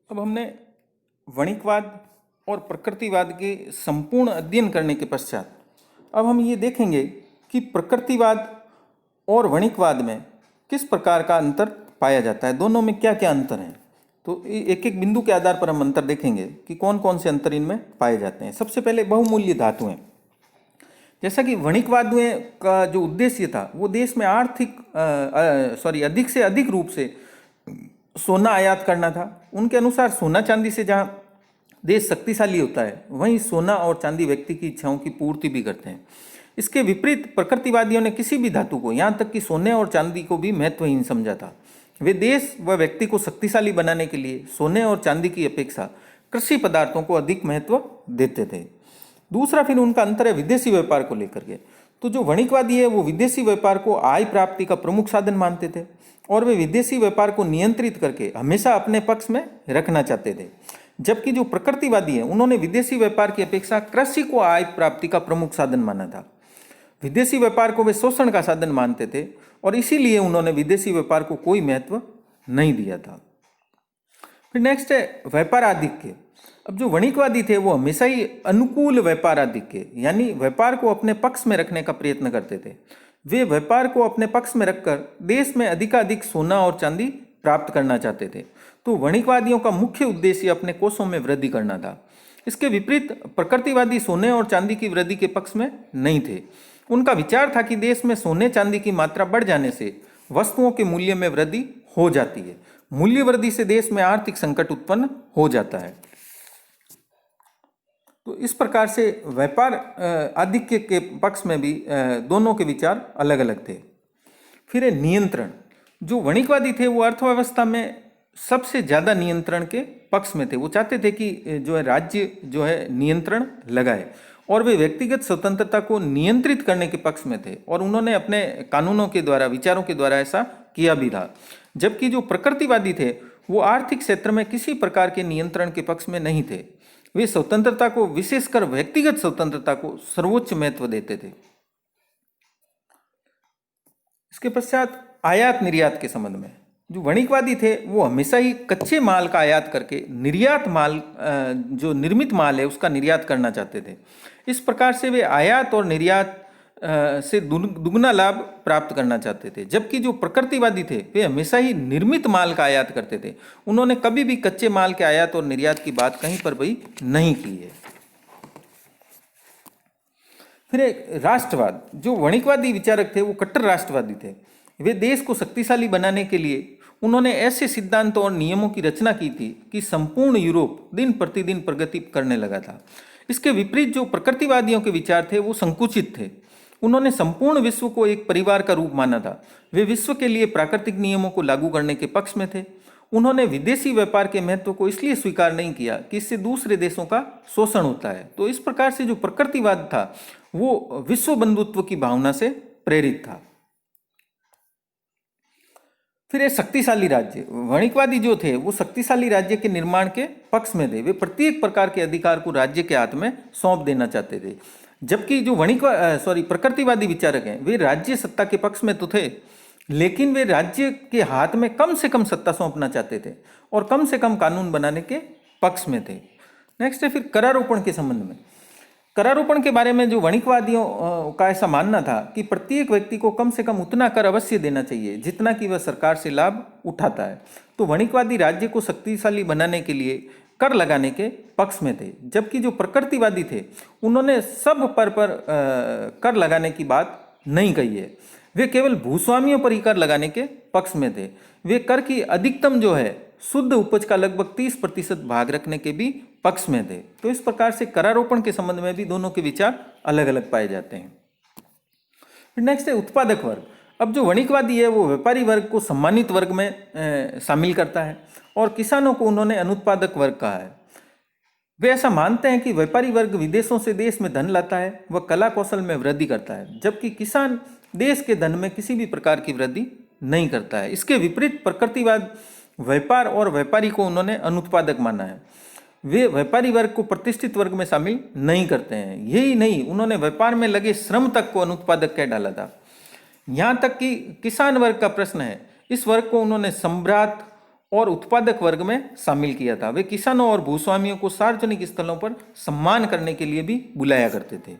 अब हमने वणिकवाद और प्रकृतिवाद के संपूर्ण अध्ययन करने के पश्चात अब हम ये देखेंगे कि प्रकृतिवाद और वणिकवाद में किस प्रकार का अंतर पाया जाता है, दोनों में क्या क्या अंतर हैं। तो एक एक बिंदु के आधार पर हम अंतर देखेंगे कि कौन कौन से अंतर इनमें पाए जाते हैं। सबसे पहले बहुमूल्य धातुएं। जैसा कि वणिकवाद का जो उद्देश्य था वो देश में अधिक से अधिक रूप से सोना आयात करना था। उनके अनुसार सोना चांदी से जहाँ देश शक्तिशाली होता है वहीं सोना और चांदी व्यक्ति की इच्छाओं की पूर्ति भी करते हैं। इसके विपरीत प्रकृतिवादियों ने किसी भी धातु को, यहाँ तक कि सोने और चांदी को भी महत्वहीन समझा था। वे देश व व्यक्ति को शक्तिशाली बनाने के लिए सोने और चांदी की अपेक्षा कृषि पदार्थों को अधिक महत्व देते थे। दूसरा फिर उनका अंतर है विदेशी व्यापार को लेकर के। तो जो वणिकवादी है वो विदेशी व्यापार को आय प्राप्ति का प्रमुख साधन मानते थे और वे विदेशी व्यापार को नियंत्रित करके हमेशा अपने पक्ष में रखना चाहते थे। जबकि जो प्रकृतिवादी है उन्होंने विदेशी व्यापार की अपेक्षा कृषि को आय प्राप्ति का प्रमुख साधन माना था। विदेशी व्यापार को वे शोषण का साधन मानते थे और इसीलिए उन्होंने विदेशी व्यापार को कोई महत्व नहीं दिया था। फिर नेक्स्ट है व्यापार आधिक्य। अब जो वणिकवादी थे वो हमेशा ही अनुकूल व्यापार आधिक्य यानी व्यापार को अपने पक्ष में रखने का प्रयत्न करते थे। वे व्यापार को अपने पक्ष में रखकर देश में अधिकाधिक सोना और चांदी प्राप्त करना चाहते थे। तो वणिकवादियों का मुख्य उद्देश्य अपने कोषों में वृद्धि करना था। इसके विपरीत प्रकृतिवादी सोने और चांदी की वृद्धि के पक्ष में नहीं थे। उनका विचार था कि देश में सोने चांदी की मात्रा बढ़ जाने से वस्तुओं के मूल्य में वृद्धि हो जाती है। मूल्य वृद्धि से देश में आर्थिक संकट उत्पन्न हो जाता है। तो इस प्रकार से व्यापार आधिक्य के पक्ष में भी दोनों के विचार अलग अलग थे। फिर है नियंत्रण। जो वणिकवादी थे वो अर्थव्यवस्था में सबसे ज़्यादा नियंत्रण के पक्ष में थे। वो चाहते थे कि जो है राज्य जो है नियंत्रण लगाए और वे व्यक्तिगत स्वतंत्रता को नियंत्रित करने के पक्ष में थे और उन्होंने अपने कानूनों के द्वारा, विचारों के द्वारा ऐसा किया भी था। जबकि जो प्रकृतिवादी थे वो आर्थिक क्षेत्र में किसी प्रकार के नियंत्रण के पक्ष में नहीं थे। वे स्वतंत्रता को, विशेषकर व्यक्तिगत स्वतंत्रता को सर्वोच्च महत्व देते थे। इसके पश्चात आयात निर्यात के संबंध में जो वणिकवादी थे वो हमेशा ही कच्चे माल का आयात करके निर्यात माल, जो निर्मित माल है उसका निर्यात करना चाहते थे। इस प्रकार से वे आयात और निर्यात से दुगना लाभ प्राप्त करना चाहते थे। जबकि जो प्रकृतिवादी थे वे हमेशा ही निर्मित माल का आयात करते थे। उन्होंने कभी भी कच्चे माल के आयात और निर्यात की बात कहीं पर भी नहीं की है। फिर एक राष्ट्रवाद। जो वणिकवादी विचारक थे वो कट्टर राष्ट्रवादी थे। वे देश को शक्तिशाली बनाने के लिए उन्होंने ऐसे सिद्धांतों और नियमों की रचना की थी कि संपूर्ण यूरोप दिन प्रतिदिन प्रगति करने लगा था। इसके विपरीत जो प्रकृतिवादियों के विचार थे वो संकुचित थे। उन्होंने संपूर्ण विश्व को एक परिवार का रूप माना था। वे विश्व के लिए प्राकृतिक नियमों को लागू करने के पक्ष में थे। उन्होंने विदेशी व्यापार के महत्व को इसलिए स्वीकार नहीं किया कि इससे दूसरे देशों का शोषण होता है। तो इस प्रकार से जो प्रकृतिवाद था वो विश्व बंधुत्व की भावना से प्रेरित था। फिर एक शक्तिशाली राज्य। वणिकवादी जो थे वो शक्तिशाली राज्य के निर्माण के पक्ष में थे। वे प्रत्येक प्रकार के अधिकार को राज्य के हाथ में सौंप देना चाहते थे। जबकि जो प्रकृतिवादी विचारक हैं वे राज्य सत्ता के पक्ष में तो थे, लेकिन वे राज्य के हाथ में कम से कम सत्ता सौंपना चाहते थे और कम से कम कानून बनाने के पक्ष में थे। नेक्स्ट है फिर करारोपण के संबंध में। करारोपण के बारे में जो वणिकवादियों का ऐसा मानना था कि प्रत्येक व्यक्ति को कम से कम उतना कर अवश्य देना चाहिए जितना कि वह सरकार से लाभ उठाता है। तो वणिकवादी राज्य को शक्तिशाली बनाने के लिए कर लगाने के पक्ष में थे। जबकि जो प्रकृतिवादी थे उन्होंने सब पर कर लगाने की बात नहीं कही है। वे केवल भूस्वामियों पर ही कर लगाने के पक्ष में थे। वे कर की अधिकतम जो है शुद्ध उपज का लगभग 30% भाग रखने के भी पक्ष में थे। तो इस प्रकार से करारोपण के संबंध में भी दोनों के विचार अलग अलग पाए जाते हैं। फिर नेक्स्ट है उत्पादक वर्ग। अब जो वणिकवादी है वो व्यापारी वर्ग को सम्मानित वर्ग में शामिल करता है और किसानों को उन्होंने अनुत्पादक वर्ग कहा है। वे ऐसा मानते हैं कि व्यापारी वर्ग विदेशों से देश में धन लाता है, वह कला कौशल में वृद्धि करता है, जबकि किसान देश के धन में किसी भी प्रकार की वृद्धि नहीं करता है। इसके विपरीत प्रकृतिवाद व्यापार और व्यापारी को उन्होंने अनुत्पादक माना है। वे व्यापारी वर्ग को प्रतिष्ठित वर्ग में शामिल नहीं करते हैं। यही नहीं, उन्होंने व्यापार में लगे श्रम तक को अनुत्पादक कह डाला था। यहाँ तक कि किसान वर्ग का प्रश्न है, इस वर्ग को उन्होंने सम्राट और उत्पादक वर्ग में शामिल किया था। वे किसानों और भूस्वामियों को सार्वजनिक स्थलों पर सम्मान करने के लिए भी बुलाया करते थे।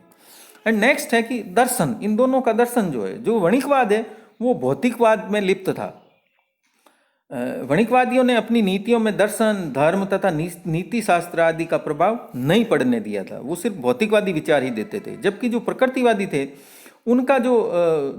एंड नेक्स्ट है कि दर्शन, इन दोनों का दर्शन जो है, जो वणिकवाद है वो भौतिकवाद में लिप्त था। वणिकवादियों ने अपनी नीतियों में दर्शन, धर्म तथा नीति शास्त्र आदि का प्रभाव नहीं पड़ने दिया था। वो सिर्फ भौतिकवादी विचार ही देते थे। जबकि जो प्रकृतिवादी थे उनका जो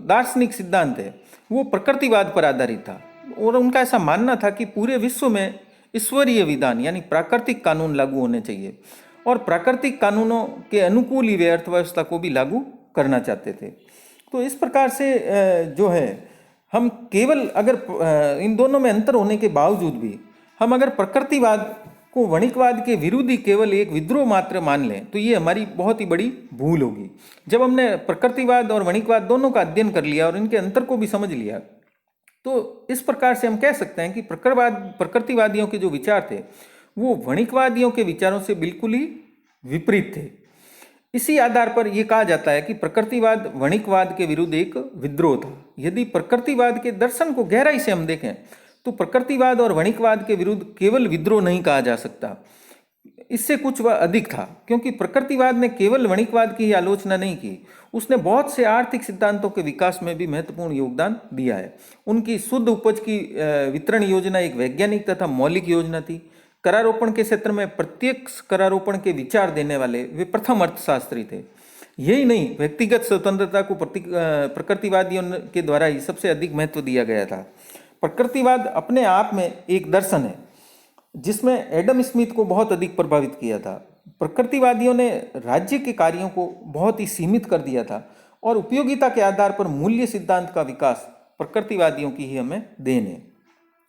दार्शनिक सिद्धांत है वो प्रकृतिवाद पर आधारित था और उनका ऐसा मानना था कि पूरे विश्व में ईश्वरीय विधान यानी प्राकृतिक कानून लागू होने चाहिए और प्राकृतिक कानूनों के अनुकूल ही वे अर्थव्यवस्था को भी लागू करना चाहते थे। तो इस प्रकार से जो है हम केवल अगर इन दोनों में अंतर होने के बावजूद भी हम अगर प्रकृतिवाद को वणिकवाद के विरोधी केवल एक विद्रोह मात्र मान लें तो ये हमारी बहुत ही बड़ी भूल होगी। जब हमने प्रकृतिवाद और वणिकवाद दोनों का अध्ययन कर लिया और इनके अंतर को भी समझ लिया तो इस प्रकार से हम कह सकते हैं कि प्रकृतिवादियों के जो विचार थे वो वणिकवादियों के विचारों से बिल्कुल ही विपरीत थे। इसी आधार पर यह कहा जाता है कि प्रकृतिवाद वणिकवाद के विरुद्ध एक विद्रोह था। यदि प्रकृतिवाद के दर्शन को गहराई से हम देखें तो प्रकृतिवाद और वणिकवाद के विरुद्ध केवल विद्रोह नहीं कहा जा सकता, इससे कुछ वह अधिक था। क्योंकि प्रकृतिवाद ने केवल वणिकवाद की ही आलोचना नहीं की, उसने बहुत से आर्थिक सिद्धांतों के विकास में भी महत्वपूर्ण योगदान दिया है। उनकी शुद्ध उपज की वितरण योजना एक वैज्ञानिक तथा मौलिक योजना थी। करारोपण के क्षेत्र में प्रत्यक्ष करारोपण के विचार देने वाले वे प्रथम अर्थशास्त्री थे। यही नहीं, व्यक्तिगत स्वतंत्रता को प्रकृतिवादियों के द्वारा ही सबसे अधिक महत्व दिया गया था। प्रकृतिवाद अपने आप में एक दर्शन है जिसमें एडम स्मिथ को बहुत अधिक प्रभावित किया था। प्रकृतिवादियों ने राज्य के कार्यों को बहुत ही सीमित कर दिया था और उपयोगिता के आधार पर मूल्य सिद्धांत का विकास प्रकृतिवादियों की ही हमें देन है।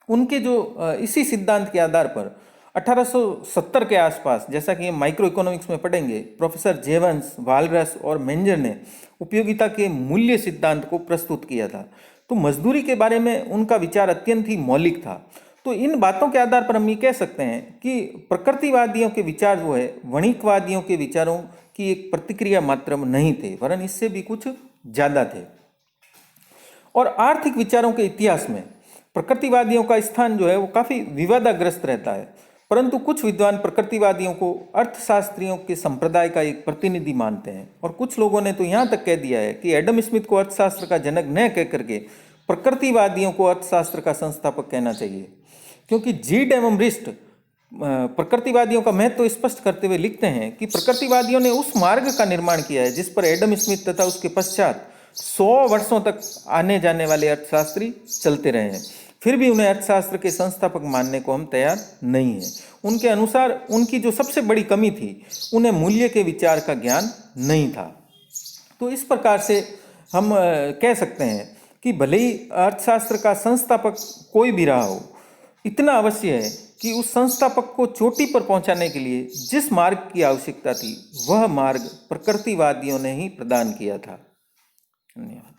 उनके जो इसी सिद्धांत के आधार पर 1870 के आसपास, जैसा कि हम माइक्रो इकोनॉमिक्स में पढ़ेंगे, प्रोफेसर जेवंस, वालरस और मेंजर ने उपयोगिता के मूल्य सिद्धांत को प्रस्तुत किया था। तो मजदूरी के बारे में उनका विचार अत्यंत ही मौलिक था। तो इन बातों के आधार पर हम ये कह सकते हैं कि प्रकृतिवादियों के विचार जो है वणिकवादियों के विचारों की एक प्रतिक्रिया मात्र नहीं थे, वरन इससे भी कुछ ज़्यादा थे। और आर्थिक विचारों के इतिहास में प्रकृतिवादियों का स्थान जो है वो काफ़ी विवादाग्रस्त रहता है, परंतु कुछ विद्वान प्रकृतिवादियों को अर्थशास्त्रियों के संप्रदाय का एक प्रतिनिधि मानते हैं और कुछ लोगों ने तो यहाँ तक कह दिया है कि एडम स्मिथ को अर्थशास्त्र का जनक न कह करके प्रकृतिवादियों को अर्थशास्त्र का संस्थापक कहना चाहिए। क्योंकि जी डेमोम्रिस्ट प्रकृतिवादियों का महत्व स्पष्ट करते हुए लिखते हैं कि प्रकृतिवादियों ने उस मार्ग का निर्माण किया है जिस पर एडम स्मिथ तथा उसके पश्चात 100 वर्षों तक आने जाने वाले अर्थशास्त्री चलते रहे हैं। फिर भी उन्हें अर्थशास्त्र के संस्थापक मानने को हम तैयार नहीं हैं। उनके अनुसार उनकी जो सबसे बड़ी कमी थी, उन्हें मूल्य के विचार का ज्ञान नहीं था। तो इस प्रकार से हम कह सकते हैं कि भले ही अर्थशास्त्र का संस्थापक कोई भी रहा हो, इतना अवश्य है कि उस संस्थापक को चोटी पर पहुंचाने के लिए जिस मार्ग की आवश्यकता थी वह मार्ग प्रकृतिवादियों ने ही प्रदान किया था। धन्यवाद।